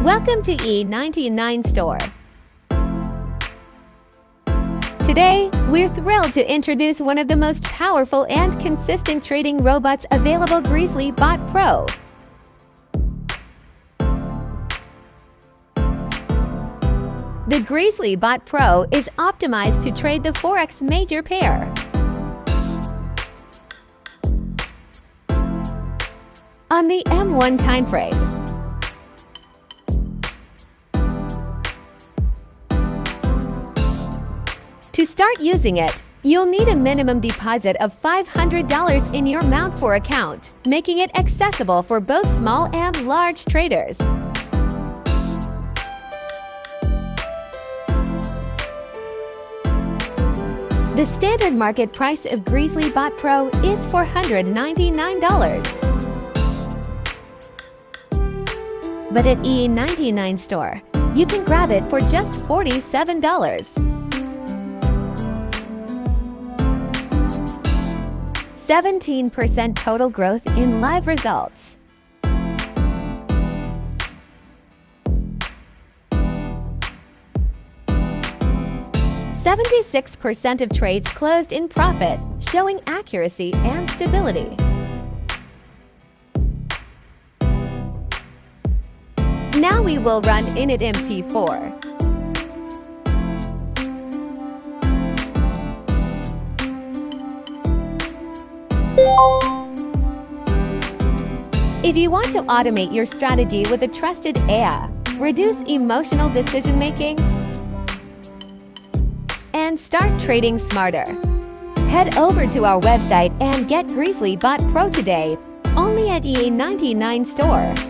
Welcome to E99 Store. Today, we're thrilled to introduce one of the most powerful and consistent trading robots available, Greezly Bot Pro. The Greezly Bot Pro is optimized to trade the Forex major pair. On the M1 timeframe. To start using it, you'll need a minimum deposit of $500 in your MT4 account, making it accessible for both small and large traders. The standard market price of Greezly Bot Pro is $499. But at E99 Store, you can grab it for just $47. 17% total growth in live results. %76% of trades closed in profit, showing accuracy and stability. Now we will run init MT4. If you want to automate your strategy with a trusted AI, reduce emotional decision-making, and start trading smarter, head over to our website and get Greezly Bot Pro today, only at E99 Store.